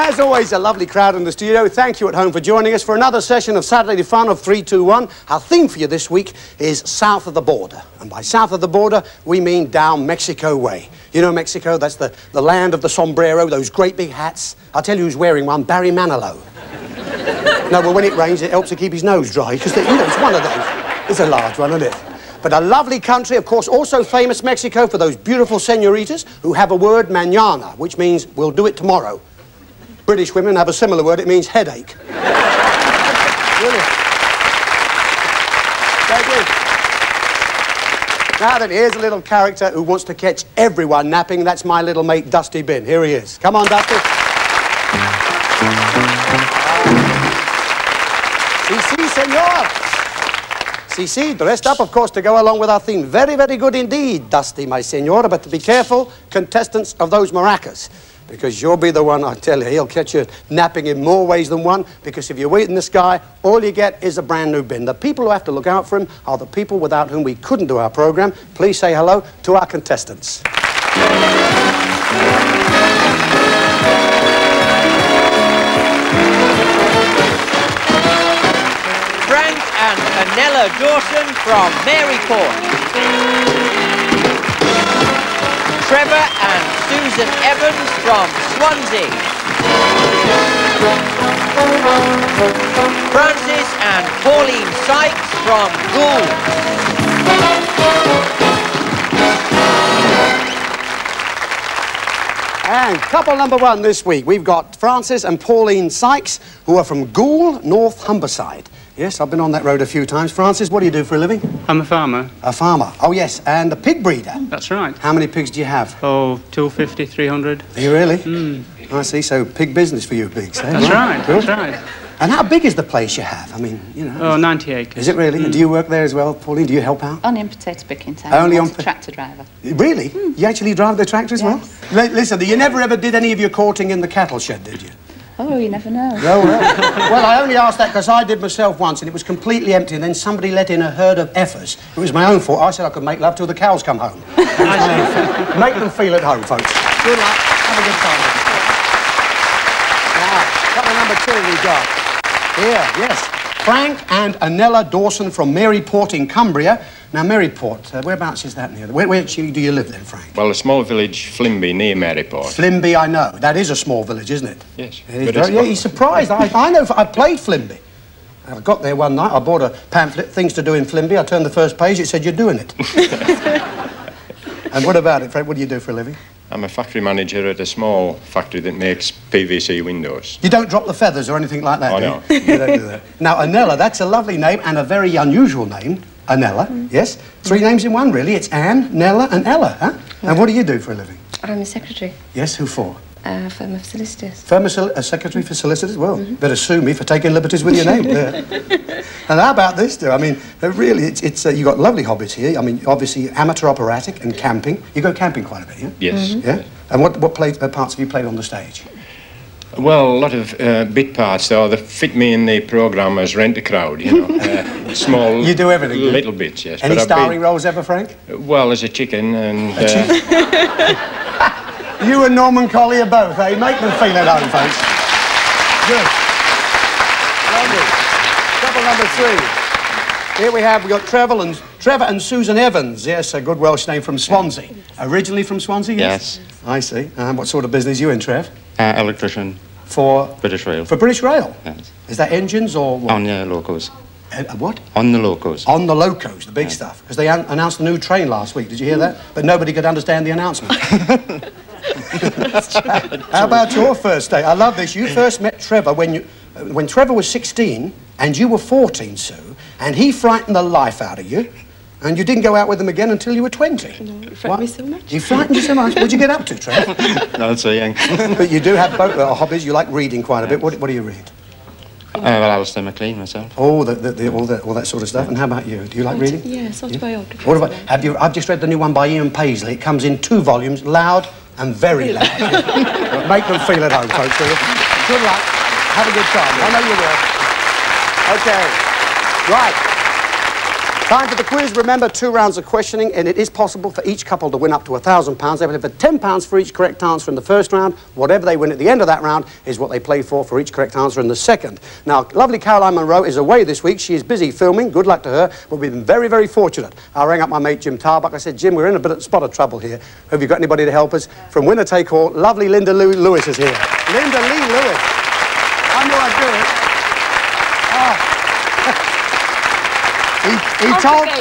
As always, a lovely crowd in the studio. Thank you at home for joining us for another session of Saturday Fun of 321. Our theme for you this week is South of the Border. And by south of the border, we mean down Mexico way. You know Mexico? That's the land of the sombrero, those great big hats. I'll tell you who's wearing one, Barry Manilow. No, well, when it rains, it helps to keep his nose dry, because, you know, it's one of those. It's a large one, isn't it? But a lovely country, of course, also famous Mexico for those beautiful senoritas who have a word, mañana, which means we'll do it tomorrow. British women have a similar word, it means headache. Really? Thank you. Now then, here's a little character who wants to catch everyone napping. That's my little mate, Dusty Bin. Here he is. Come on, Dusty. Si, senor. Si, dressed up, of course, to go along with our theme. Very, very good indeed, Dusty, my senora. But be careful, contestants, of those maracas. Because you'll be the one, I tell you, he'll catch you napping in more ways than one. Because if you're waiting this guy, all you get is a brand new bin. The people who have to look out for him are the people without whom we couldn't do our program. Please say hello to our contestants. Frank and Anella Dawson from Maryport. Trevor and Susan Evans from Swansea. Francis and Pauline Sykes from Goole. And couple number one this week, we've got Francis and Pauline Sykes, who are from Goole, North Humberside. Yes, I've been on that road a few times. Francis, what do you do for a living? I'm a farmer. A farmer. Oh, yes, and a pig breeder. That's right. How many pigs do you have? Oh, 250, 300. Are you really? Mm. I see, so pig business for you pigs, eh? That's right, Good. that's right. And how big is the place you have? I mean, you know... Oh, 90 acres. Is it really? And do you work there as well, Pauline? Do you help out? Only on potato picking time. Only on... tractor driver. Really? You actually drive the tractor as well? Listen, you never ever did any of your courting in the cattle shed, did you? Oh, you never know. No, well, well, I only asked that because I did myself once and it was completely empty and then somebody let in a herd of heifers. It was my own fault. I said I could make love till the cows come home. Make them feel at home, folks. Good luck. Have a good time. Now, couple number two we've got. Here, yes. Frank and Anella Dawson from Maryport in Cumbria. Now, Maryport, whereabouts is that near? Where do you live then, Frank? Well, a small village, Flimby, near Maryport. Flimby, I know. That is a small village, isn't it? Yes. Yeah, he's surprised. I know. I played Flimby. I got there one night. I bought a pamphlet, Things to Do in Flimby. I turned the first page. It said, you're doing it. And what about it, Frank? What do you do for a living? I'm a factory manager at a small factory that makes PVC windows. You don't drop the feathers or anything like that, Oh, do no. you? You don't do that. Now, Anella, that's a lovely name and a very unusual name. Anella, yes. Three names in one, really. It's Anne, Nella and Ella, huh? And what do you do for a living? I'm a secretary. Yes, who for? Firm of solicitors. Firm of secretary for solicitors? Well, better sue me for taking liberties with your name. And how about this, too? I mean, really, it's you've got lovely hobbies here. I mean, obviously, amateur operatic and camping. You go camping quite a bit, yeah? Yes. Yeah? And what parts have you played on the stage? Well, a lot of bit parts, though, that fit me in the programme as Rent a Crowd, you know. Small... You do everything? Little bits, yes. Any starring roles ever, Frank? Well, as a chicken and... You and Norman Collier both, eh? Make them feel at home, folks. Good. Lovely. Couple number three. Here we've got Trevor and Susan Evans. Yes, a good Welsh name from Swansea. Originally from Swansea, yes? Yes. I see. What sort of business are you in, Trev? Electrician. For? British Rail. For British Rail? Yes. Is that engines or what? On the locos. What? On the locos. On the locos, the big stuff. Because they announced a new train last week. Did you hear that? But nobody could understand the announcement. How about your first day? I love this. You first met Trevor when Trevor was 16 and you were 14, Sue, and he frightened the life out of you. And you didn't go out with him again until you were 20. No, it frightened me so much. He frightened you so much? What'd you get up to, Trev? Not so young. But you do have both hobbies. You like reading quite a bit. What do you read? Well, Alistair MacLean myself. Oh, all that sort of stuff. And how about you? Do you like reading? Yes, autobiography. What about, I've just read the new one by Ian Paisley. It comes in 2 volumes, loud and very loud. Make them feel at home, folks. Good luck. Have a good time. I know you will. Okay. Right. Time for the quiz. Remember, 2 rounds of questioning, and it is possible for each couple to win up to £1,000. They will have £10 for each correct answer in the first round. Whatever they win at the end of that round is what they play for each correct answer in the second. Now, lovely Caroline Munro is away this week. She is busy filming. Good luck to her. But we've been very, very fortunate. I rang up my mate Jim Tarbuck. I said, Jim, we're in a bit of spot of trouble here. Have you got anybody to help us? From Winner Take All, lovely Linda Lewis is here. Linda Lee Lewis. I knew I'd do it. Oh.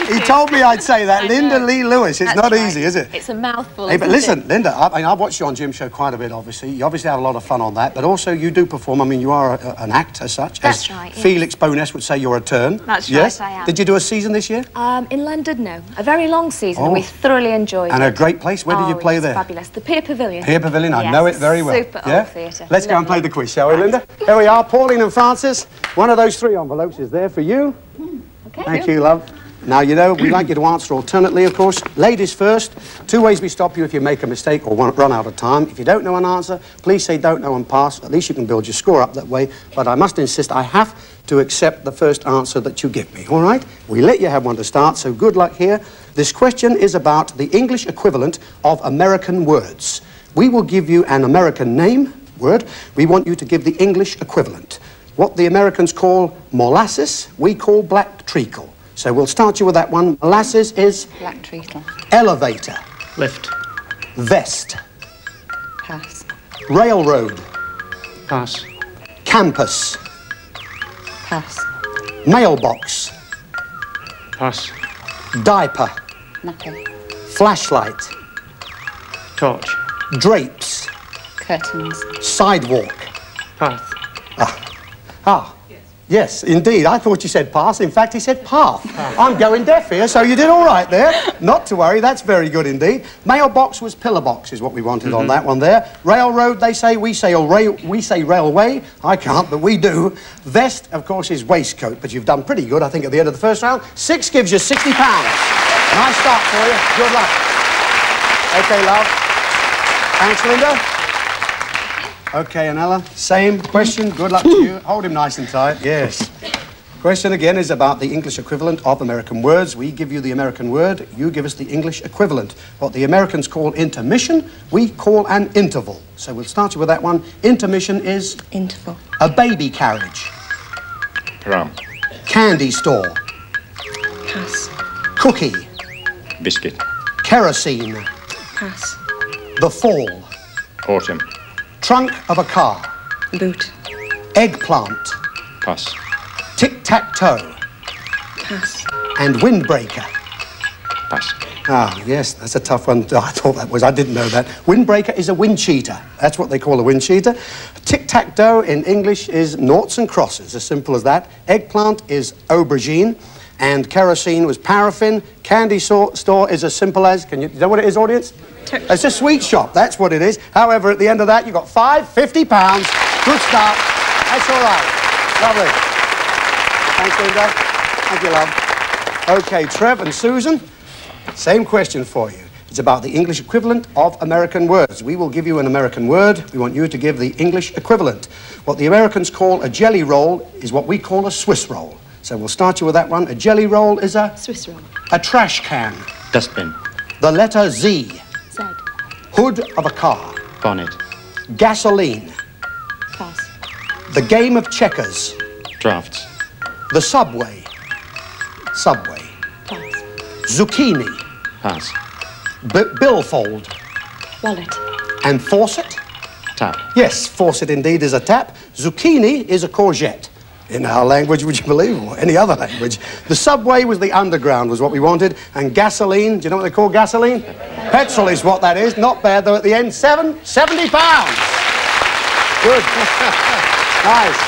He told me I'd say that. Linda Lee Lewis. It's not easy, is it? It's a mouthful. Hey, but listen, Linda, I've watched you on Jim's show quite a bit, obviously. You obviously have a lot of fun on that, but also you do perform. I mean, you are an act as such. That's right, yes. Felix Bowness would say you're a turn. That's yes? right, I am. Did you do a season this year? In London, no. A very long season, and we thoroughly enjoyed it. And a great place. Where did you play there? Fabulous. The Pier Pavilion. Pier Pavilion, I yes, know it very well. Super old theatre. Let's go and play the quiz, shall we, Linda? Here we are, Pauline and Francis. One of those 3 envelopes is there for you. Okay. Thank you, love. Now, you know, we'd like you to answer alternately, of course. Ladies first. 2 ways we stop you if you make a mistake or run out of time. If you don't know an answer, please say don't know and pass. At least you can build your score up that way. But I must insist, I have to accept the first answer that you give me, all right? We let you have one to start, so good luck here. This question is about the English equivalent of American words. We will give you an American name, word. We want you to give the English equivalent. What the Americans call molasses, we call black treacle. So we'll start you with that one. Molasses is... Black treacle. Elevator. Lift. Vest. Pass. Railroad. Pass. Campus. Pass. Mailbox. Pass. Diaper. Nappy. Flashlight. Torch. Drapes. Curtains. Sidewalk. Path. Yes, indeed. I thought you said pass. In fact, he said path. I'm going deaf here, so you did all right there. Not to worry, that's very good indeed. Mailbox was pillar box is what we wanted on that one there. Railroad, they say, we say railway. I can't, but we do. Vest, of course, is waistcoat, but you've done pretty good, I think, at the end of the first round. 6 gives you £60. Nice start for you. Good luck. Okay, love. Thanks, Linda. Okay, Anella, same question. Good luck to you. Hold him nice and tight. Yes. Question again is about the English equivalent of American words. We give you the American word, you give us the English equivalent. What the Americans call intermission, we call an interval. So we'll start you with that one. Intermission is? Interval. A baby carriage. Pram. Candy store. Pass. Cookie. Biscuit. Kerosene. Pass. The fall. Autumn. Trunk of a car. Boot. Eggplant. Pass. Tic-tac-toe. Pass. And windbreaker. Pass. Ah, yes, that's a tough one. Oh, I thought that was, I didn't know that. Windbreaker is a wind cheater. That's what they call a wind cheater. Tic-tac-toe in English is noughts and crosses, as simple as that. Eggplant is aubergine. And kerosene was paraffin. Candy store is as simple as, you know what it is, audience? It's a sweet shop, that's what it is. However, at the end of that, you got £50. Good start. That's all right. Lovely. Thanks, Linda. Thank you, love. Okay, Trev and Susan, same question for you. It's about the English equivalent of American words. We will give you an American word. We want you to give the English equivalent. What the Americans call a jelly roll is what we call a Swiss roll. So we'll start you with that one. A jelly roll is a? Swiss roll. A trash can. Dustbin. The letter Z. Z. Hood of a car. Bonnet. Gasoline. Pass. The game of checkers. Drafts. The subway. Subway. Pass. Zucchini. Pass. Billfold. Wallet. And faucet? Tap. Yes, faucet indeed is a tap. Zucchini is a courgette. In our language, would you believe, or any other language. The subway was the underground, was what we wanted. And gasoline, do you know what they call gasoline? Petrol is what that is. Not bad, though, at the end. £70. Good. Nice.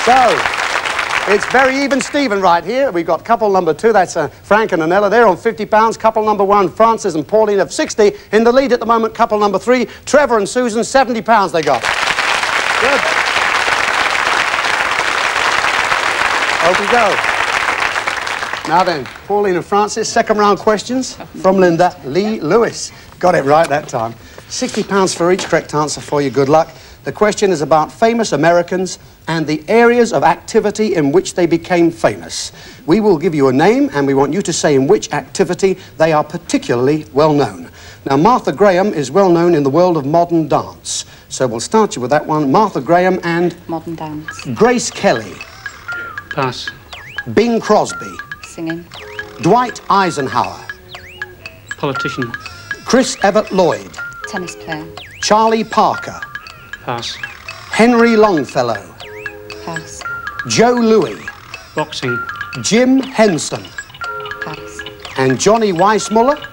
So, it's very even Stephen right here. We've got couple number 2, that's Frank and Anella. They're on £50. Couple number 1, Francis and Pauline have 60. In the lead at the moment, couple number 3, Trevor and Susan, £70 they got. Good. Over we go. Now then, Pauline and Francis, second round questions from Linda Lee Lewis. Got it right that time. £60 for each correct answer for you. Good luck. The question is about famous Americans and the areas of activity in which they became famous. We will give you a name and we want you to say in which activity they are particularly well known. Now, Martha Graham is well known in the world of modern dance. So we'll start you with that one. Martha Graham and... Modern dance. Grace Kelly. Pass. Bing Crosby. Singing. Dwight Eisenhower. Politician. Chris Evert Lloyd. Tennis player. Charlie Parker. Pass. Henry Longfellow. Pass. Joe Louis. Boxing. Jim Henson. Pass. And Johnny Weissmuller.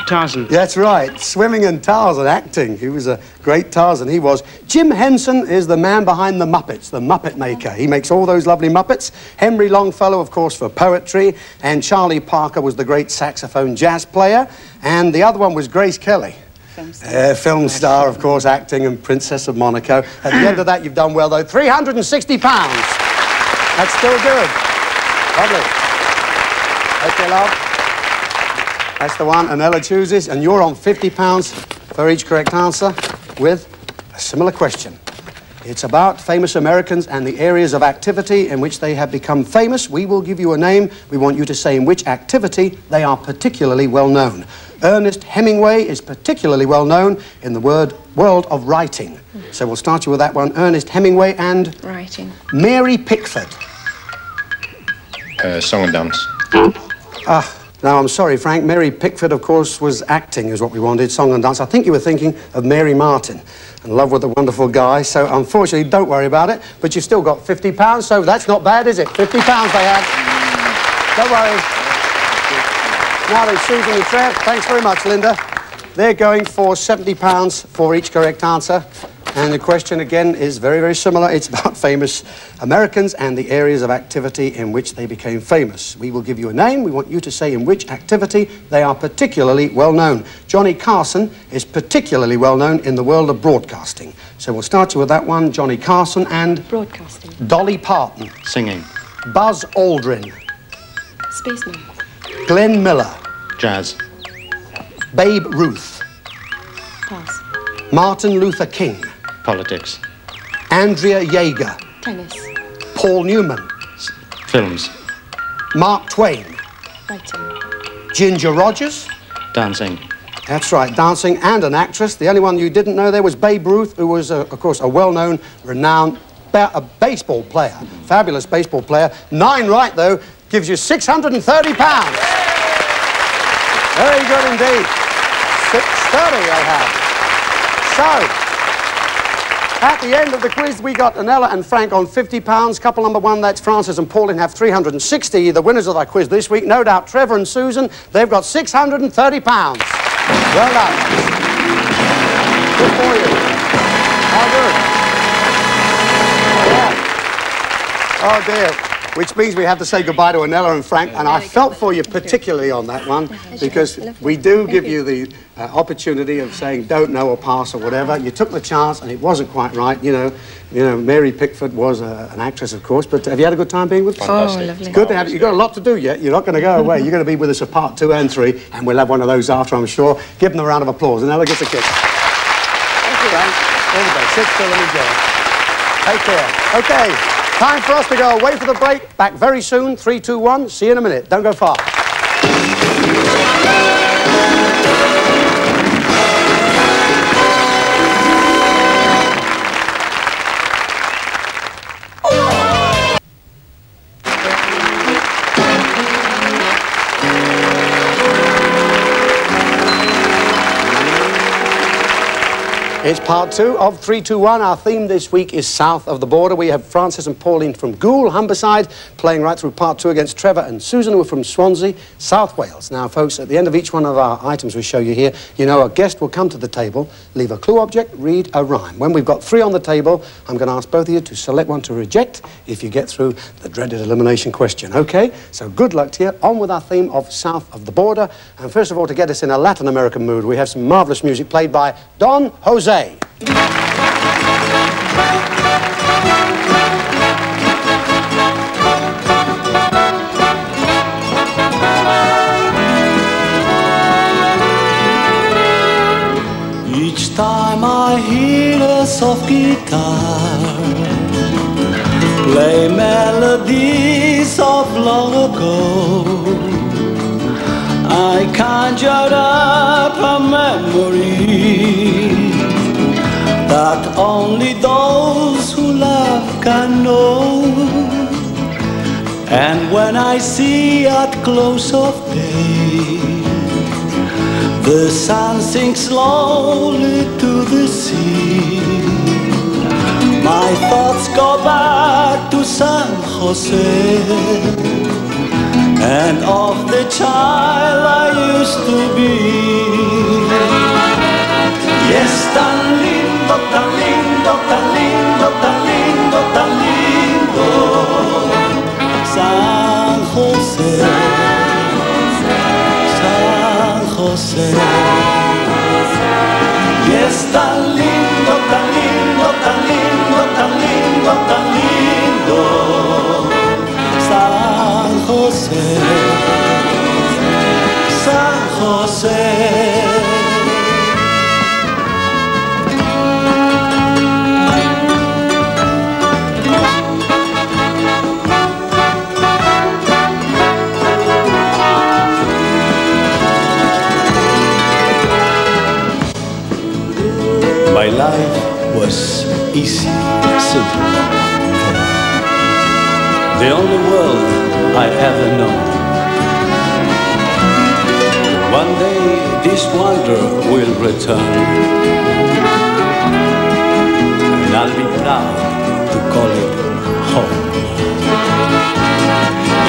Tarzan. That's right, swimming and Tarzan, acting. He was a great Tarzan, he was. Jim Henson is the man behind the Muppets, the Muppet Maker. He makes all those lovely Muppets. Henry Longfellow, of course, for poetry. And Charlie Parker was the great saxophone jazz player. And the other one was Grace Kelly. Film star. Film star, of course, acting, and Princess of Monaco. At the end of that, you've done well, though. £360. That's still good. Lovely. Okay, love. That's the one Anella chooses, and you're on £50 for each correct answer with a similar question. It's about famous Americans and the areas of activity in which they have become famous. We will give you a name. We want you to say in which activity they are particularly well known. Ernest Hemingway is particularly well known in the world of writing. So we'll start you with that one. Ernest Hemingway and... Writing. Mary Pickford. Song and dance. Now, I'm sorry, Frank. Mary Pickford, of course, was acting is what we wanted, song and dance. I think you were thinking of Mary Martin, in love with a wonderful guy. So, unfortunately, don't worry about it. But you've still got £50, so that's not bad, is it? £50 they had. Don't worry. Now there's Susan and Trev. Thanks very much, Linda. They're going for £70 for each correct answer. And the question, again, is very, very similar. It's about famous Americans and the areas of activity in which they became famous. We will give you a name. We want you to say in which activity they are particularly well known. Johnny Carson is particularly well known in the world of broadcasting. So we'll start you with that one. Johnny Carson and... Broadcasting. Dolly Parton. Singing. Buzz Aldrin. Spaceman. Glenn Miller. Jazz. Babe Ruth. Pass. Martin Luther King. Politics. Andrea Jaeger. Tennis. Paul Newman. Films. Mark Twain. Writing. Ginger Rogers. Dancing. That's right, dancing and an actress. The only one you didn't know there was Babe Ruth, who was, of course, a well-known, renowned baseball player. Fabulous baseball player. 9 right, though, gives you £630. Very good indeed. 630 they have. So... at the end of the quiz, we got Anella and Frank on £50. Couple number 1, that's Francis and Pauline, have £360. The winners of our quiz this week, no doubt, Trevor and Susan, they've got £630. Well done. Good for you. How good. Yeah. Oh, dear. Which means we have to say goodbye to Anella and Frank, and I felt for you particularly on that one, because we do give you the opportunity of saying don't know or pass or whatever. You took the chance, and it wasn't quite right. You know, Mary Pickford was an actress, of course, but have you had a good time being with us? Oh, lovely. Good to have you. You've got a lot to do yet. You're not going to go away. You're going to be with us for part 2 and 3, and we'll have one of those after, I'm sure. Give them a round of applause. Anella gets a kiss. Thank you. Frank. All the best. Sit still and enjoy. Take care. Okay. Time for us to go away for the break. Back very soon. 3, 2, 1. See you in a minute. Don't go far. It's part 2 of 3, 2, 1. Our theme this week is South of the Border. We have Francis and Pauline from Goole, Humberside, playing right through part 2 against Trevor and Susan, who are from Swansea, South Wales. Now, folks, at the end of each one of our items we show you here, you know a guest will come to the table, leave a clue object, read a rhyme. When we've got 3 on the table, I'm going to ask both of you to select one to reject if you get through the dreaded elimination question, OK? So good luck to you. On with our theme of South of the Border. And first of all, to get us in a Latin American mood, we have some marvellous music played by Don Jose. Each time I hear soft guitar, play melodies of long ago. I conjured up a memory that only those who love can know. And when I see at close of day the sun sinks slowly to the sea, my thoughts go back to San Jose and of the child I used to be. Yes, tan lindo, tan lindo, tan lindo, tan lindo, tan lindo, San Jose, San Jose. Yes, tan lindo, tan lindo, tan lindo, tan lindo, tan lindo, San Jose, San Jose. My life was easy, simple, the only world I ever known. One day this wonder will return, and I'll be proud to call it home.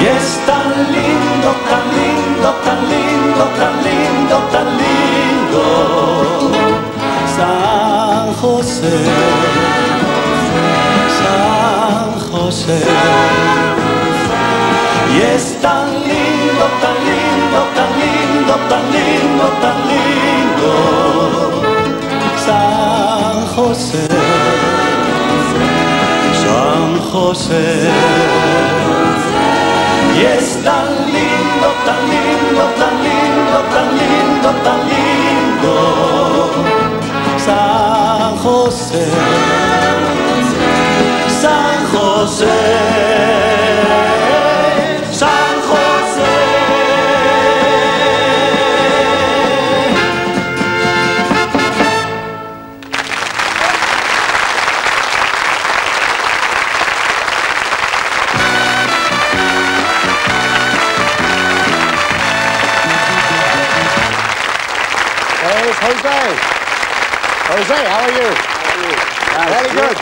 Yes, tan lindo, tan lindo, tan lindo, tan lindo, tan lindo, San Jose, San Jose. Yes, tan lindo, tan lindo, tan lindo, tan lindo, tan lindo, San Jose, San Jose. Yes, tan lindo, tan lindo, tan lindo, tan lindo, tan lindo, San Jose, San Jose, San Jose. There's Jose. Jose, how are you? Very good.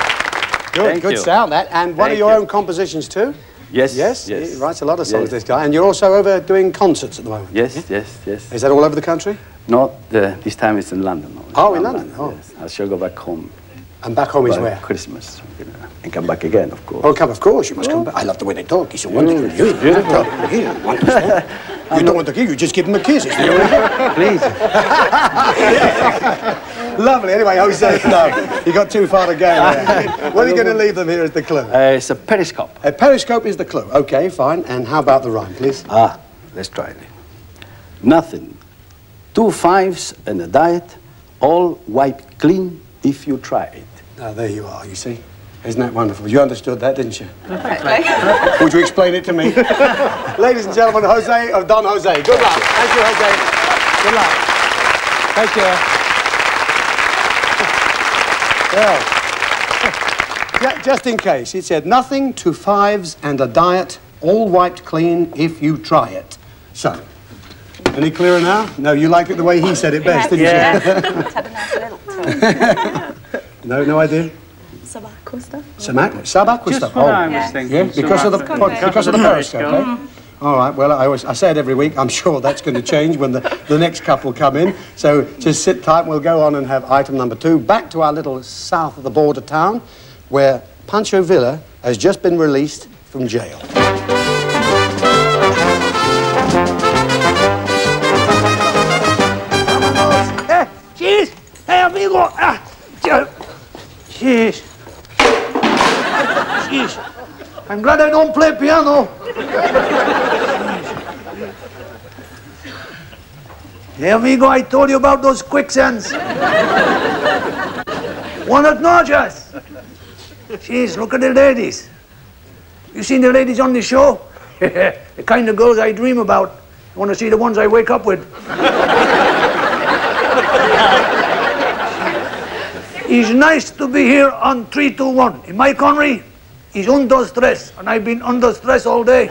Thank Good you. sound, that. And one of Thank your you. own compositions too? Yes. Yes? Yes. He writes a lot of songs, Yes. this guy. And you're also over doing concerts at the moment? Yes, yes, yes. Is that all over the country? Not this time it's in London. Oh, in London. Oh. Yes. I shall go back home. And back home is by where? Christmas. And come back again, of course. Oh, come, of course, you must come back. I love the way they talk. It's so wonderful. It's beautiful. Wonderful. You don't want to kiss, you just give them a kiss. It's Please. lovely. Anyway, Jose, no, you got too far to go there. What are you going to leave them here as the clue? It's a periscope. A periscope is the clue. Okay, fine. And how about the rhyme, please? Let's try it. Nothing. 2 5s and a diet, all wiped clean if you try it. Oh, there you are, you see. Isn't that wonderful? You understood that, didn't you? Would you explain it to me? Ladies and gentlemen, Jose of Don Jose. Good luck. Thank you, Jose. Good luck. Take care. Well, yeah, just in case, it said nothing, 2 5s and a diet, all wiped clean if you try it. So, any clearer now? No, you liked it the way he said it best, didn't you? Had a nice little tone. No idea? Subaquista. Subaquista. Just what I was thinking. Yeah, because of the periscope. Eh? Mm. All right. Well, I say it every week. I'm sure that's going to change when the next couple come in. So just sit tight. And we'll go on and have item number 2. Back to our little south of the border town, where Pancho Villa has just been released from jail. Cheers! Hey, amigo! Cheers! Cheers! I'm glad I don't play piano. Hey, amigo, I told you about those quicksands. Buenas noches. Jeez, look at the ladies. You seen the ladies on the show? The kind of girls I dream about. You want to see the ones I wake up with? It's nice to be here on 321. In my country, he's under stress, and I've been under stress all day.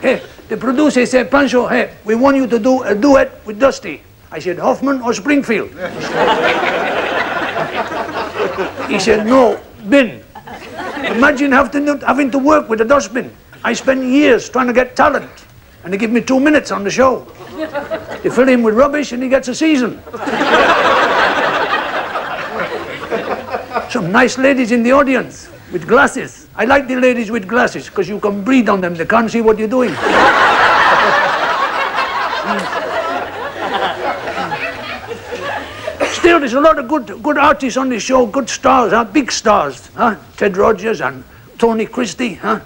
Hey, the producer said, Pancho, hey, we want you to do a duet with Dusty. I said, Hoffman or Springfield? He said, no, bin. Imagine having to work with a dustbin. I spent years trying to get talent, and they give me 2 minutes on the show. They fill him with rubbish, and he gets a season. Some nice ladies in the audience with glasses. I like the ladies with glasses because you can breathe on them. They can't see what you're doing. Still, there's a lot of good artists on the show, good stars, big stars. Ted Rogers and Tony Christie. Have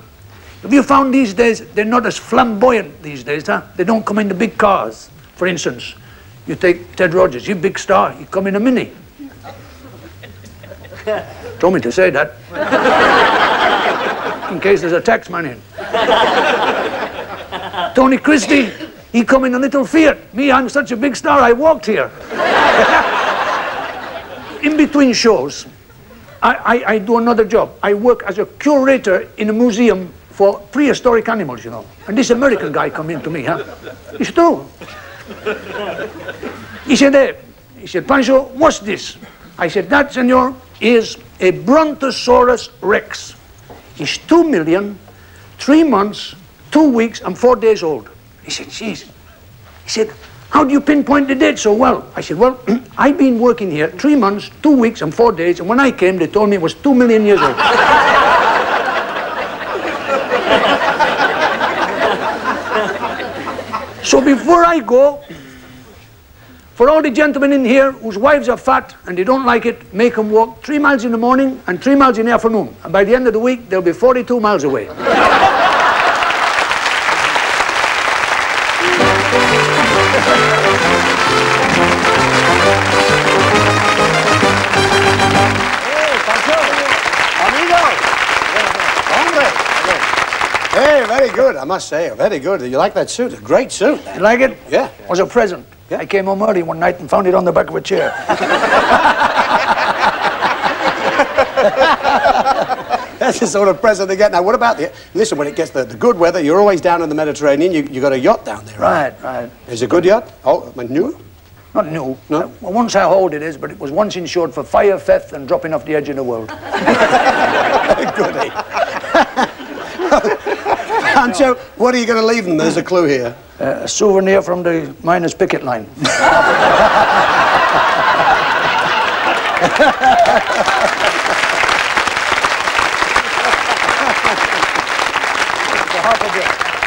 you found these days, they're not as flamboyant these days. They don't come in the big cars. For instance, you take Ted Rogers, he's a big star, he come in a Mini. Told me to say that. In case there's a taxman in. Tony Christie, he come in a little Fiat. Me, I'm such a big star, I walked here. In between shows, I do another job. I work as a curator in a museum for prehistoric animals, you know. And this American guy come in to me, It's true. He said, hey, Pancho, what's this? I said, that, senor, is a Brontosaurus rex. He's 2 million, 3 months, 2 weeks, and 4 days old. He said, geez. He said, how do you pinpoint the date so well? I said, well, I've been working here 3 months, 2 weeks, and 4 days, and when I came, they told me it was 2 million years old. So before I go, for all the gentlemen in here whose wives are fat and they don't like it, make them walk 3 miles in the morning and 3 miles in the afternoon. And by the end of the week, they'll be 42 miles away. Hey, very good, I must say, very good. You like that suit? A great suit. You like it? Yeah. It was a present. Yeah. I came home early one night and found it on the back of a chair. That's the sort of present they get. Now, what about the... Listen, when it gets the good weather, you're always down in the Mediterranean. You got a yacht down there, right? Right. Is it a good yacht? Oh, new? Not new. No? Well, once how old it is, but it was once insured for fire, theft, and dropping off the edge of the world. Goody. Pancho, what are you going to leave them? There's a clue here. A souvenir from the miners' picket line.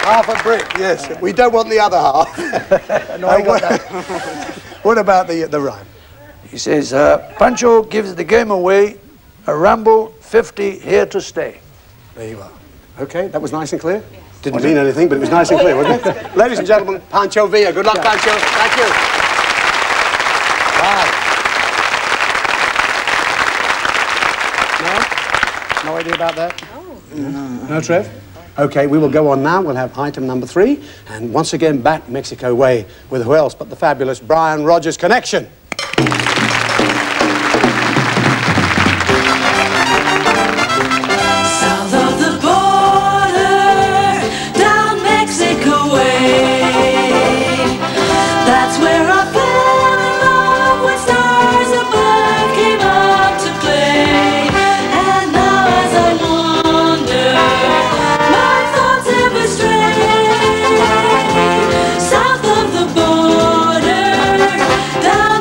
Half a brick, yes. We don't want the other half. No, I got that. What about the rhyme? He says, Pancho gives the game away, a Rambo 50 here to stay. There you are. Okay, that was nice and clear? Didn't mean anything, but it was nice and clear, wasn't it? Ladies and gentlemen, Pancho Villa. Good luck, Pancho. Thank you. Wow. No? No idea about that? No, Trev? Okay, we will go on now. We'll have item number 3. And once again, back Mexico way with who else but the fabulous Brian Rogers Connection. South of the border, down Mexico way. That's where I fell in love when stars above came out to play. And now as I wander, my thoughts ever stray. South of the border, down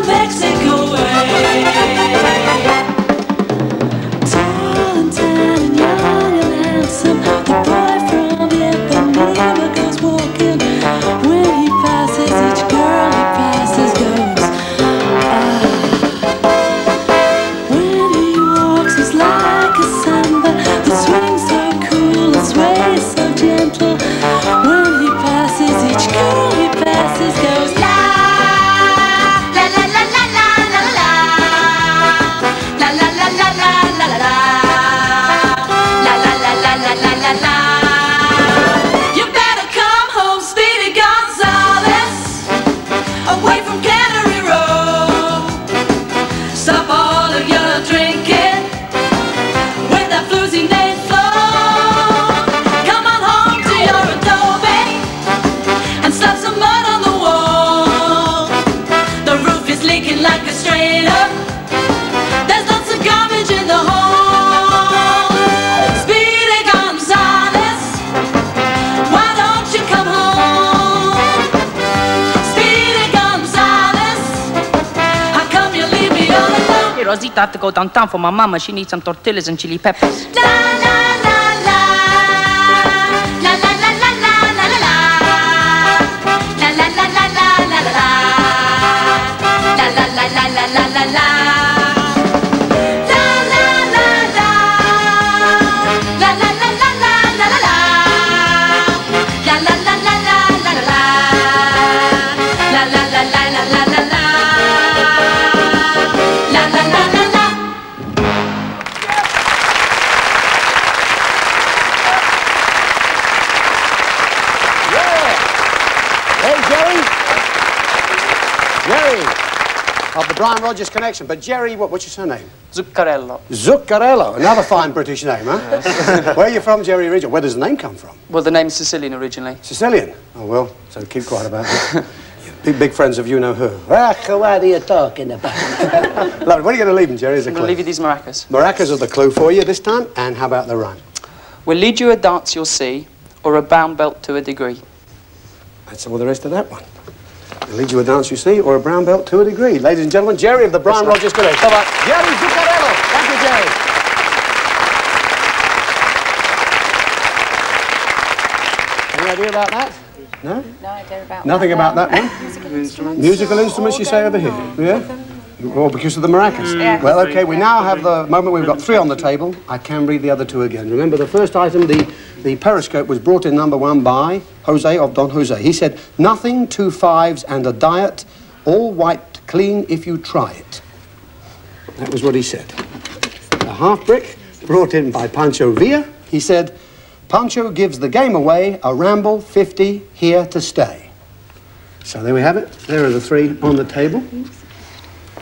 Rosita, I have to go downtown for my mama. She needs some tortillas and chili peppers. La la la la. La la la la la la la la. La la la la la la la la. La la la la la la la la. Of the Brian Rogers connection. But Jerry, what's your surname? Zuccarello. Zuccarello, another fine British name, huh? Yes. Where are you from, Jerry, originally? Where does the name come from? Well, the name's Sicilian originally. Sicilian? Oh, well, so keep quiet about it. Big friends of you-know-who. What are you talking about? Lovely. What are you going to leave them, Jerry, as a clue? I'm going to leave you these maracas. Maracas are the clue for you this time, and how about the rhyme? We'll lead you a dance you'll see, or a brown belt to a degree. That's all the rest of that one. We'll lead you a dance you see, or a brown belt to a degree. Ladies and gentlemen, Jerry of the Brian Rogers Collection. Bye-bye. Jerry Zuccarello. Thank you, Jerry. Any idea about that? No? No idea about Nothing about that one? Musical instruments. Musical instruments, you say, over here? Yeah? Or because of the maracas? Yeah. Well, OK, we now have the moment we've got 3 on the table. I can read the other 2 again. Remember, the first item, the periscope, was brought in #1 by Jose of Don Jose. He said, nothing, 2 5s and a diet, all wiped clean if you try it. That was what he said. A half brick brought in by Pancho Villa. He said, Pancho gives the game away, a ramble, 50, here to stay. So there we have it. There are the 3 on the table.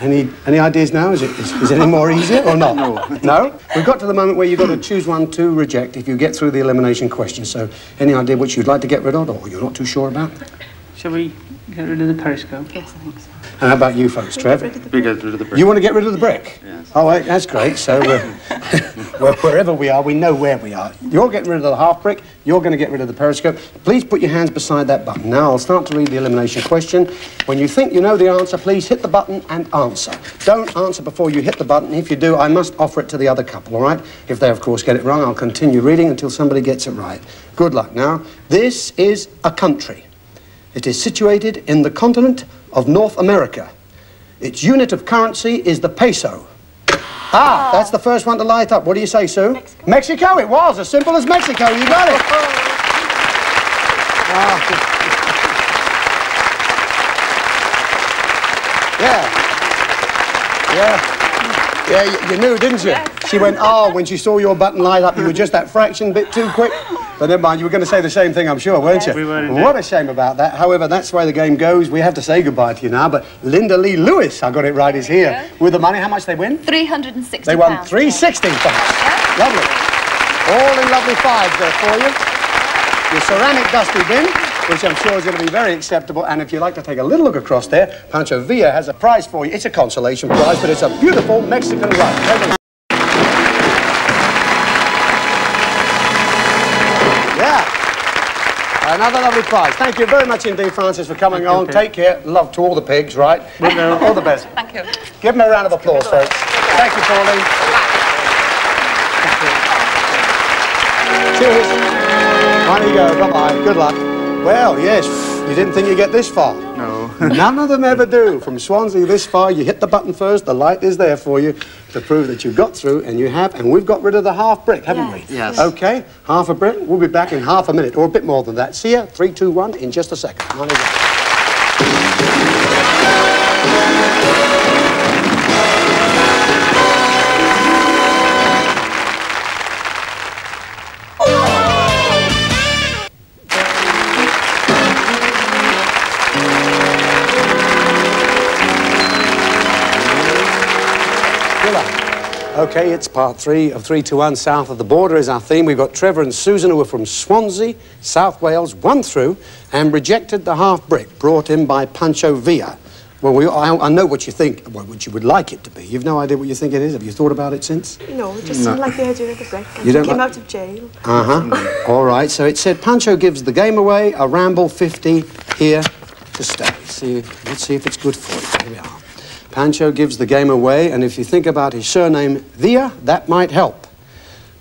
Any ideas now? Is it any more easier or not? No? We've got to the moment where you've got to choose one to reject if you get through the elimination question. So any idea which you'd like to get rid of or you're not too sure about? Shall we get rid of the periscope? Yes, I think so. And how about you folks, Trev? We get rid of the brick. You want to get rid of the brick? Yes. Oh, right, that's great. So wherever we are, we know where we are. You're getting rid of the half brick. You're going to get rid of the periscope. Please put your hands beside that button. Now, I'll start to read the elimination question. When you think you know the answer, please hit the button and answer. Don't answer before you hit the button. If you do, I must offer it to the other couple, all right? If they, of course, get it wrong, I'll continue reading until somebody gets it right. Good luck. Now, this is a country. It is situated in the continent of North America. Its unit of currency is the peso. Ah, that's the first one to light up. What do you say, Sue? Mexico. Mexico, it was. As simple as Mexico. You got it. Yeah, you knew, didn't you? Yes. She went, oh, when she saw your button light up, you were just that fraction bit too quick. But never mind, you were going to say the same thing, I'm sure, weren't you? We were indeed. What a shame about that. However, that's the way the game goes. We have to say goodbye to you now, but Linda Lee Lewis, I got it right, is here with the money. How much they win? £360. They won £360. Lovely. All in lovely 5s there for you. Your ceramic dusty bin, which I'm sure is going to be very acceptable. And if you'd like to take a little look across there, Pancho Villa has a prize for you. It's a consolation prize, but it's a beautiful Mexican rug. Yeah. Another lovely prize. Thank you very much indeed, Francis, for coming on. Take care. Love to all the pigs, right? All the best. Thank you. Give them a round of applause, folks. Thank you, Pauline. Cheers. On you go. Bye-bye. Good luck. Well, yes, you didn't think you'd get this far. No. None of them ever do. From Swansea this far, you hit the button first, the light is there for you to prove that you got through, and you have, and we've got rid of the half brick, haven't we? Yes. Okay, half a brick. We'll be back in half a minute, or a bit more than that. See ya, 3, 2, 1, in just a second. On you go. Okay, it's part 3 of 3 to 1. South of the Border is our theme. We've got Trevor and Susan, who are from Swansea, South Wales, won through and rejected the half brick brought in by Pancho Villa. Well, I know what you think, what you would like it to be. You've no idea what you think it is. Have you thought about it since? No, it just seemed like the idea of the brick. You don't came like... out of jail. All right, so it said Pancho gives the game away, a ramble 50 here to stay. Let's see if it's good for you. Here we are. Pancho gives the game away, and if you think about his surname, Villa, that might help.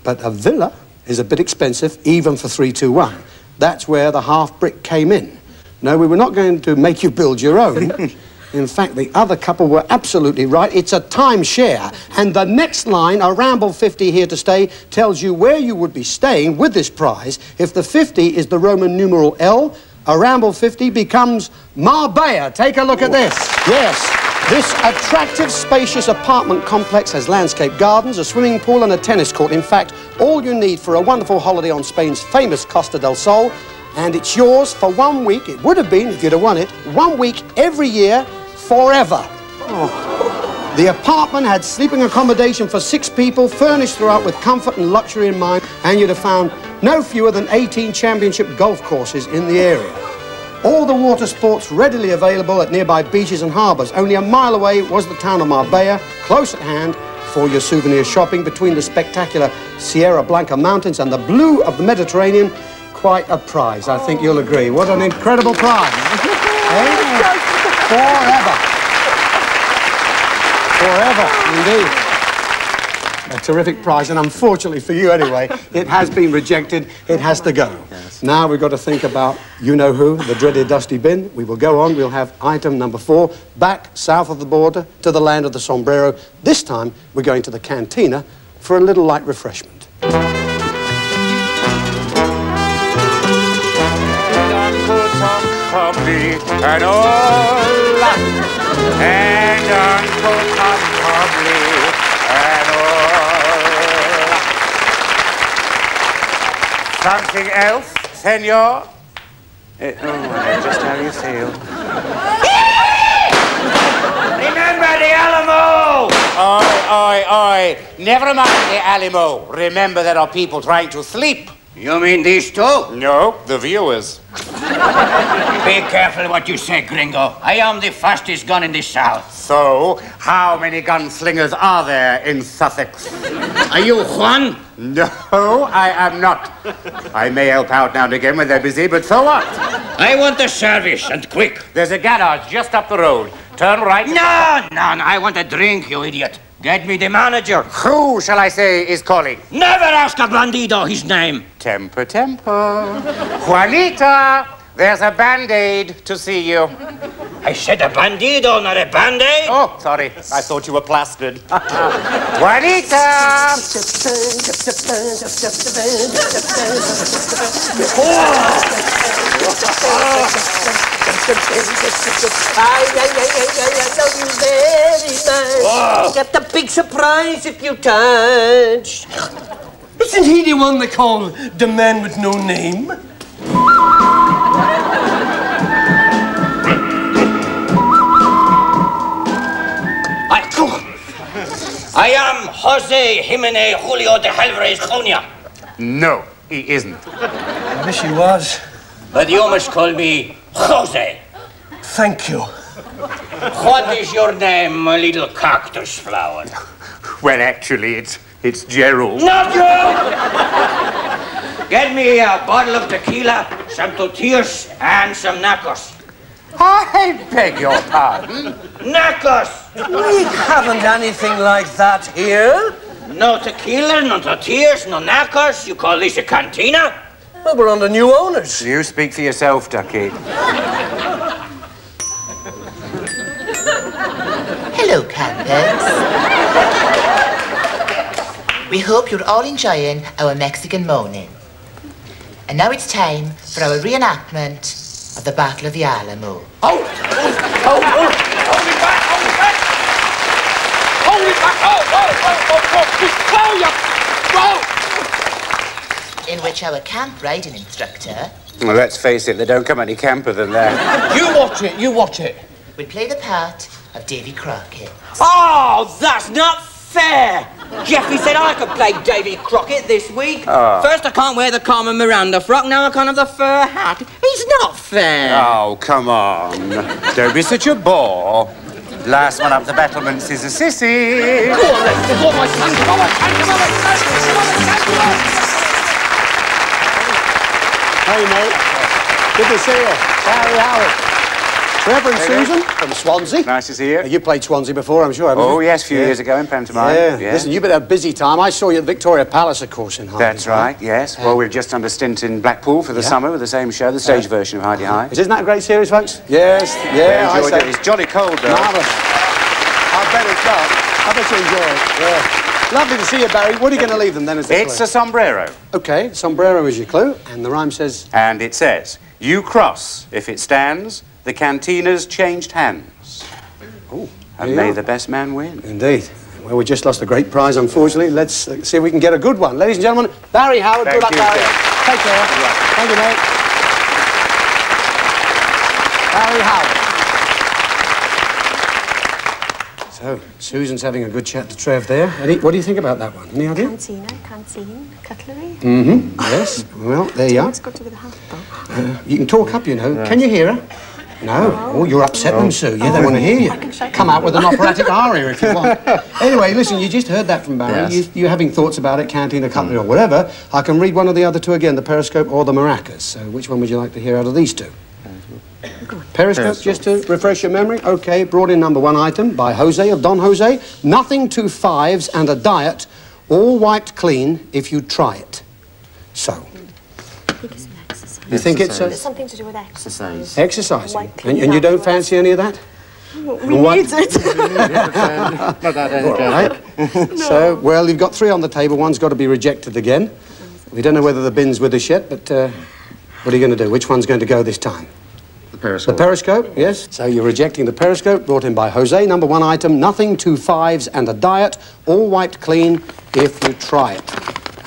But a villa is a bit expensive, even for 3-2-1. That's where the half brick came in. No, we were not going to make you build your own. In fact, the other couple were absolutely right. It's a timeshare. And the next line, a Ramble 50 here to stay, tells you where you would be staying with this prize. If the 50 is the Roman numeral L, a Ramble 50 becomes Marbella. Take a look at this. Yes. This attractive, spacious apartment complex has landscape gardens, a swimming pool and a tennis court. In fact, all you need for a wonderful holiday on Spain's famous Costa del Sol. And it's yours for 1 week. It would have been, if you'd have won it, 1 week every year, forever. Oh. The apartment had sleeping accommodation for 6 people, furnished throughout with comfort and luxury in mind, and you'd have found no fewer than 18 championship golf courses in the area. All the water sports readily available at nearby beaches and harbours. Only a mile away was the town of Marbella, close at hand for your souvenir shopping between the spectacular Sierra Blanca Mountains and the blue of the Mediterranean. Quite a prize, I think you'll agree. What an incredible prize. Forever. Forever, indeed. A terrific prize, and unfortunately for you anyway, it has been rejected. It has to go. Yes. Now we've got to think about you-know-who, the dreaded dusty bin. We will go on. We'll have item number 4, back south of the border to the land of the sombrero. This time, we're going to the cantina for a little light refreshment. And all and Uncle Tom Cobley and all. Something else, senor? Just how you feel. Remember the Alamo! Oi. Never mind the Alamo. Remember there are people trying to sleep. You mean these two? No, the viewers. Be careful what you say, gringo. I am the fastest gun in the South. So, how many gunslingers are there in Sussex? Are you Juan? No, I am not. I may help out now and again when they're busy, but so what? I want a service, and quick. There's a garage just up the road. Turn right. No, I want a drink, you idiot. Get me the manager. Who, shall I say, is calling? Never ask a bandido his name. Temper. Juanita, there's a Band-Aid to see you. I said a bandido, not a Band-Aid. Oh, sorry. I thought you were plastered. Juanita! I love you very much. Got the big surprise if you touch. Isn't he the one they call the man with no name? I am Jose Jimenez Julio de Alvarez Jr. No, he isn't. I wish he was. But you must call me Jose. Thank you. What is your name, my little cactus flower? Well, actually, it's Gerald. Not you! Get me a bottle of tequila, some tortillas, and some nachos. I beg your pardon? Nachos! We haven't anything like that here. No tequila, no tortillas, no nachos. You call this a cantina? Well, we're under new owners. You speak for yourself, Ducky. Hello, campers. We hope you're all enjoying our Mexican morning. And now it's time for our reenactment of the Battle of the Alamo. Hold it back! In which our camp riding instructor... Well, let's face it, they don't come any camper than that. You watch it. will play the part of Davy Crockett. Oh, that's not fair! Jeffrey said I could play Davy Crockett this week. Oh. First I can't wear the Carmen Miranda frock, now I can't have the fur hat. It's not fair. Oh, come on. Don't be such a bore. Last one up the battlements is a sissy. Go on, let's go on, my son. Come on, Hey, mate. Good to see you. Barry Howard. Reverend Susan from Swansea. Nice to see you. You played Swansea before, I'm sure, haven't you? Oh, yes, a few years ago in pantomime. Yeah. Listen, you've been a busy time. I saw you at Victoria Palace, of course, in Heidi That's High. right, yes. Well, we're just under stint in Blackpool for the summer with the same show, the stage version of Heidi High. Isn't that a great series, folks? Yes, yeah, I enjoyed say. it. It's jolly cold, though. Marvellous. I bet it's not. I bet you enjoy it. Yeah. Lovely to see you, Barry. What are you going to leave them then as the It's clue? a sombrero. OK, sombrero is your clue, and the rhyme says... And it says, you cross, if it stands, the cantina's changed hands. Oh, And may the best man win. Indeed. Well, we just lost a great prize, unfortunately. Let's see if we can get a good one. Ladies and gentlemen, Barry Howard. Good luck, Barry. Take care. Thank you, mate. Barry Howard. So, Susan's having a good chat to Trev there. What do you think about that one? Any idea? Cantina, canteen, cutlery. Mm-hmm. Yes. Well, there you are. It's got to do with the house. You can talk up, you know. Can you hear her? No. Oh, you're upsetting them, Sue. Yeah, they want to hear you. Come out with an operatic aria if you want. Anyway, listen, you just heard that from Barry. Yes. You're having thoughts about it, canteen, cutlery, or whatever. I can read one of the other two again, the periscope or the maracas. So which one would you like to hear out of these two? Periscope, just to refresh your memory. OK, brought in number one item by Jose of Don Jose. Nothing, 2 5s and a diet, all wiped clean if you try it. So. You think it's It's something to do with exercise. exercising? And you don't fancy any of that? We need it. All right. So, well, you've got 3 on the table. One's got to be rejected again. We don't know whether the bin's with us yet, but what are you going to do? Which one's going to go this time? The periscope. The periscope, yes. So you're rejecting the periscope, brought in by Jose. Number one item, nothing, 2 5s and a diet, all wiped clean if you try it.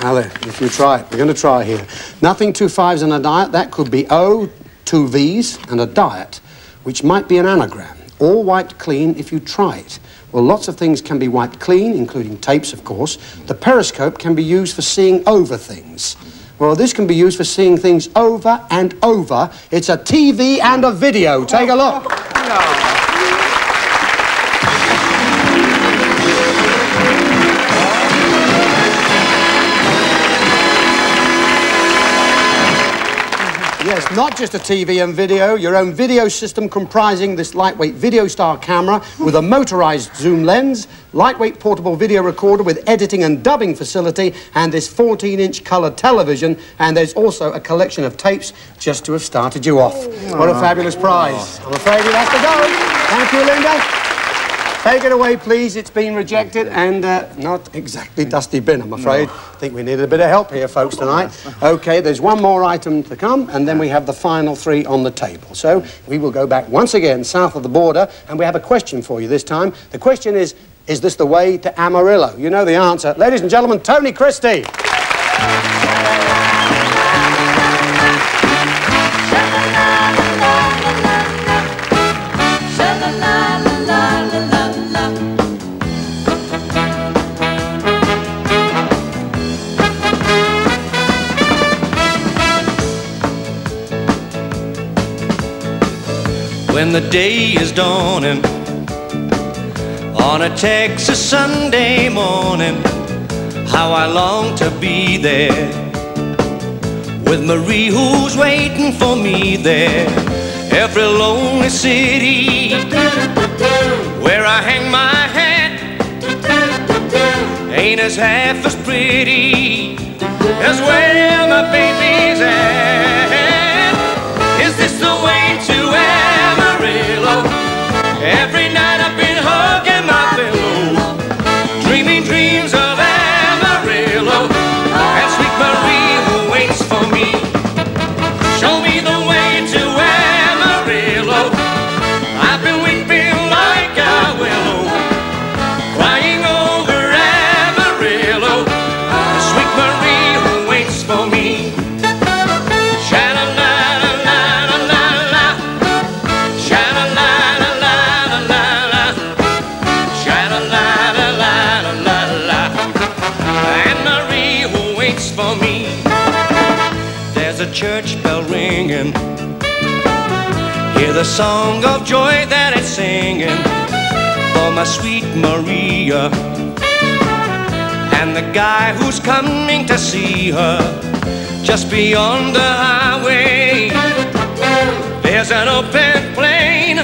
Now there, if you try it. We're going to try here. Nothing, 2 5s and a diet. That could be O, 2 Vs and a diet, which might be an anagram. All wiped clean if you try it. Well, lots of things can be wiped clean, including tapes, of course. The periscope can be used for seeing over things. Well, this can be used for seeing things over and over. It's a TV and a video. Take a look. Yes, not just a TV and video, your own video system comprising this lightweight VideoStar camera with a motorized zoom lens, lightweight portable video recorder with editing and dubbing facility, and this 14-inch colour television, and there's also a collection of tapes just to have started you off. What a fabulous prize. I'm afraid it has to go. Thank you, Linda. Take it away, please. It's been rejected and not exactly dusty bin, I'm afraid. I think we needed a bit of help here, folks, tonight. OK, there's one more item to come, and then we have the final 3 on the table. So we will go back once again south of the border, and we have a question for you this time. The question is this the way to Amarillo? You know the answer. Ladies and gentlemen, Tony Christie. When the day is dawning on a Texas Sunday morning, how I long to be there with Marie who's waiting for me there. Every lonely city where I hang my hat ain't as half as pretty as where my baby's at. Is this the way to Amarillo? Every night I've been hugging my pillow, dreaming dreams of Amarillo, and sweet Marie who waits for me. Show me the way to Amarillo. I've been weeping like a willow, crying over Amarillo, sweet Marie who waits for me. Church bell ringing, hear the song of joy that it's singing for my sweet Maria and the guy who's coming to see her just beyond the highway. There's an open plain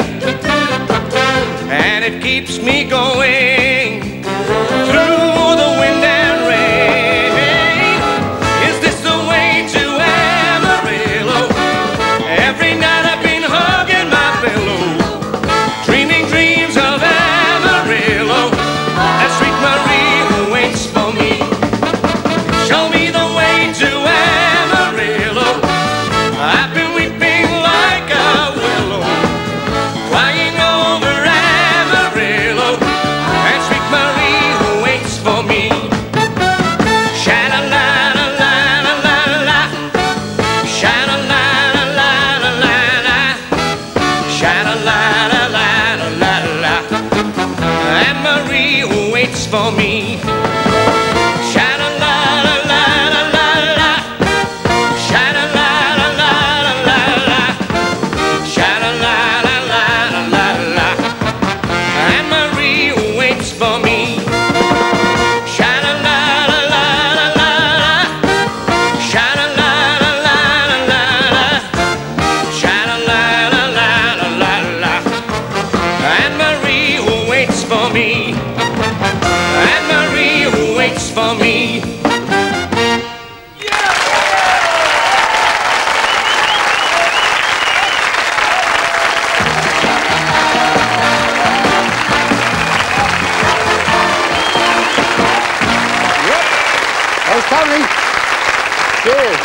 Cheers.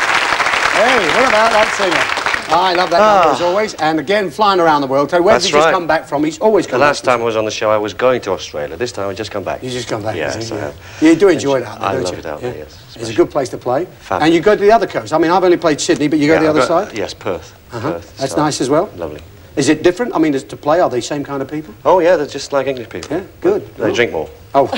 Hey, what about that singer? I love that number as always. And again, flying around the world. So where did you just come back from? He's always come The back. last time I was on the show, I was going to Australia. This time I just come back. You just come back. Yes, I have. You do enjoy it out there, I don't love you? it out there, yes. It's a good place to play. Fabulous. And you go to the other coast. I mean, I've only played Sydney, but you go to the other side? Yes, Perth. Perth. That's So, nice as well? Lovely. Is it different? I mean, to play, are they the same kind of people? Oh, yeah, they're just like English people. Yeah, good. They drink more. Oh,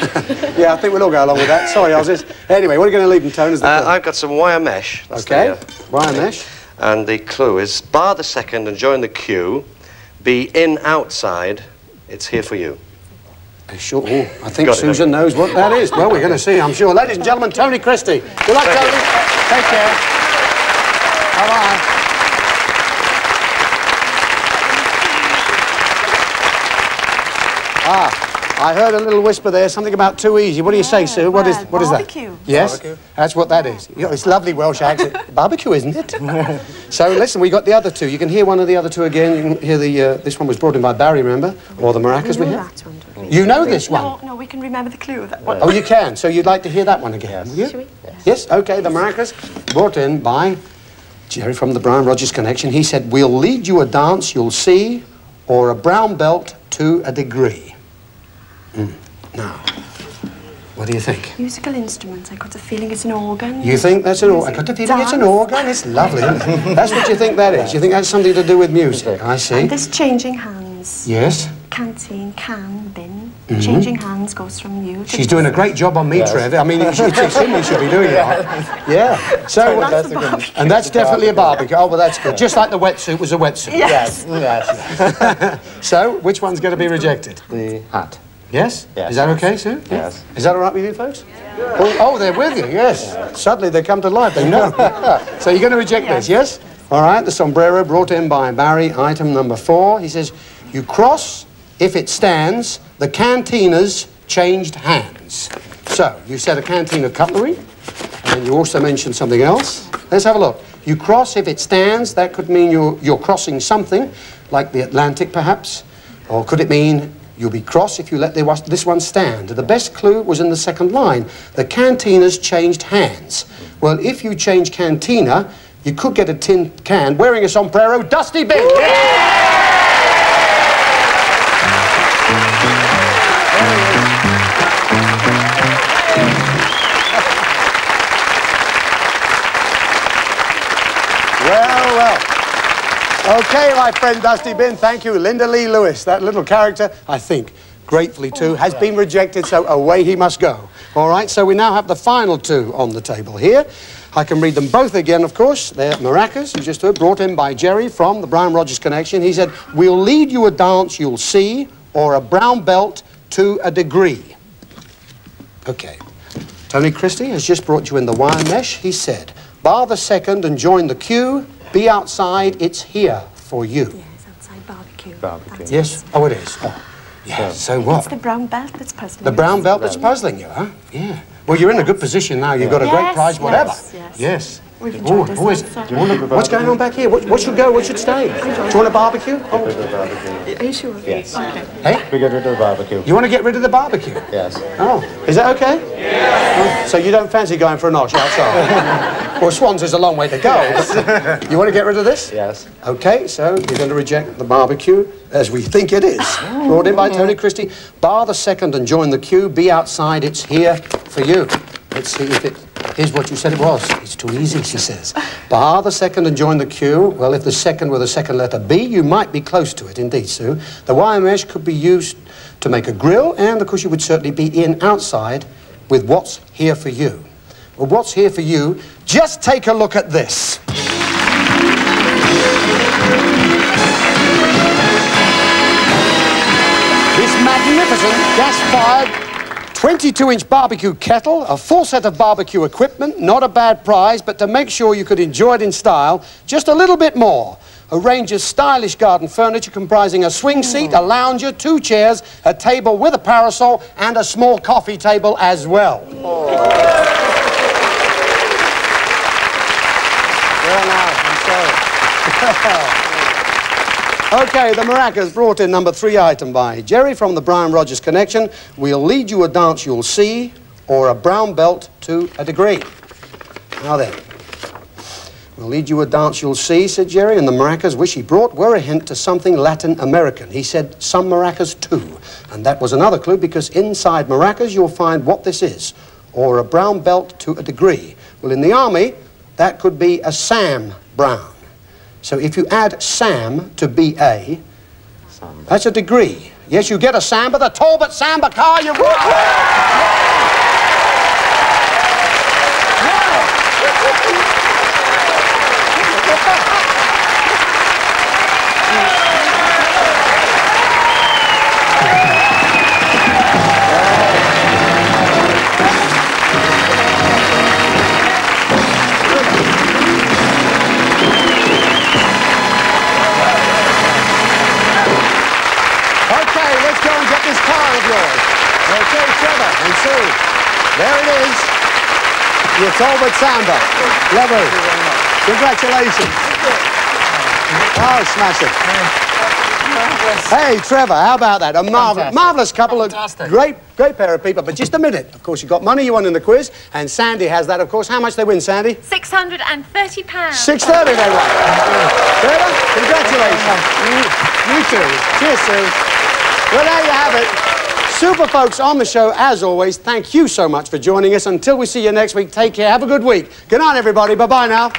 yeah, I think we'll all go along with that. Sorry, Ozzy. Anyway, what are you going to leave them, Tone? I've got some wire mesh. That's Okay, wire mesh. And the clue is, bar the second and join the queue. Be in outside. It's here for you. Sure. Oh, I think Susan knows what that is. Well, we're going to see, I'm sure. Ladies and gentlemen, Tony Christie. Good luck, Tony. Take care. Bye-bye. I heard a little whisper there, something about too easy. What do you say, Sue? What is that? Barbecue. Yes, Barbecue. that's what that is. You know, it's lovely Welsh accent. Barbecue, isn't it? So listen, we got the other two. You can hear one of the other two again. You can hear the. This one was brought in by Barry, remember? Or the maracas we have. You know this one? No, we can remember the clue. Oh, you can. So you'd like to hear that one again? Yes. Should we? Yes. Okay. The maracas brought in by Jerry from the Brian Rogers Connection. He said, "We'll lead you a dance you'll see, or a brown belt to a degree." Now, what do you think? Musical instruments. I got a feeling it's an organ. You think that's an organ? I got the feeling it's an organ. It's lovely, isn't it? That's what you think that is. You think that's something to do with music. I see. And this changing hands. Yes. Canteen, can, bin. Mhm. Changing hands goes from you to... She's doing a great job on me, Yes. Trev. I mean, it's him who should be doing it. Yeah. So, that's the barbecue. and that's definitely a barbecue. Oh, well, that's good. Just like the wetsuit was a wetsuit. Yes. So, which one's going to be rejected? The hat. Yes? Yes. Is that okay, Sue? Yes. Is that all right with you, folks? Oh, they're with you, yes. Suddenly they come to life, they know. So you're going to reject this, yes? All right, the sombrero brought in by Barry, item number 4. He says, you cross if it stands, the canteeners changed hands. So, you said a canteen of cutlery, and you also mentioned something else. Let's have a look. You cross if it stands, that could mean you're crossing something, like the Atlantic perhaps, or could it mean you'll be cross if you let this one stand. The best clue was in the second line. The canteeners changed hands. Well, if you change cantina, you could get a tin can wearing a sombrero, Dusty Bing. Well. Okay, my friend Dusty Bin, thank you. Linda Lee Lewis, that little character, I think, gratefully too, has been rejected, so away he must go. All right, so we now have the final two on the table here. I can read them both again, of course. They're maracas, you just heard, brought in by Jerry from the Brian Rogers Connection. He said, we'll lead you a dance you'll see, or a brown belt to a degree. Okay. Tony Christie has just brought you in the wire mesh. He said, bar the second and join the queue. Be outside, it's here for you. Yes, outside barbecue. Barbecue. Yes? Oh, it is. Oh. Yeah, so what? It's the brown belt that's puzzling The you. brown belt that's puzzling you, huh? Yeah. Well, you're in a good position now. You've got a great Yes, prize, whatever. yes. Yes. We've enjoyed this. What's going on back here? What should go? What should stay? Do you want a barbecue? Oh. Are you sure? Yes. Okay. Hey? We get rid of the barbecue. You want to get rid of the barbecue? Yes. Oh, is that okay? Yes. So you don't fancy going for a nosh outside? Well, Swans is a long way to go. But you want to get rid of this? Yes. Okay, so you're going to reject the barbecue, as we think it is. Brought in by Tony Christie. Bar the second and join the queue. Be outside, it's here for you. Let's see if it is what you said it was. It's too easy, she says. Bar the second and join the queue. Well, if the second were the second letter B, you might be close to it, indeed, Sue. The wire mesh could be used to make a grill, and of course you would certainly be in outside with what's here for you. Well, what's here for you? Just take a look at this. This magnificent gas-fired 22-inch barbecue kettle, a full set of barbecue equipment, not a bad prize, but to make sure you could enjoy it in style, just a little bit more. A range of stylish garden furniture comprising a swing seat, a lounger, 2 chairs, a table with a parasol, and a small coffee table as well. Well, now, I'm sorry. Okay, the maracas brought in number 3 item by Jerry from the Brian Rogers Connection. We'll lead you a dance you'll see, or a brown belt to a degree. Now then, We'll lead you a dance you'll see, said Jerry, and the maracas which he brought were a hint to something Latin American. He said some maracas too. And that was another clue, because inside maracas you'll find what this is, or a brown belt to a degree. Well, in the army, that could be a Sam Brown. So if you add Sam to BA, that's a degree. Yes, you get a Samba, the Talbot Samba car, you Okay, Trevor and Sue. There it is. Your Talbot Samba. Lovely. Congratulations. Oh, smash it. Hey, Trevor, how about that? A marvellous couple of great pair of people. But just a minute. Of course, you got money you won in the quiz, and Sandy has that, of course. How much they win, Sandy? £630. $630 they won. Trevor, congratulations. You too. Cheers, Sue. Well, there you have it. Super folks on the show, as always, thank you so much for joining us. Until we see you next week, take care. Have a good week. Good night, everybody. Bye-bye now.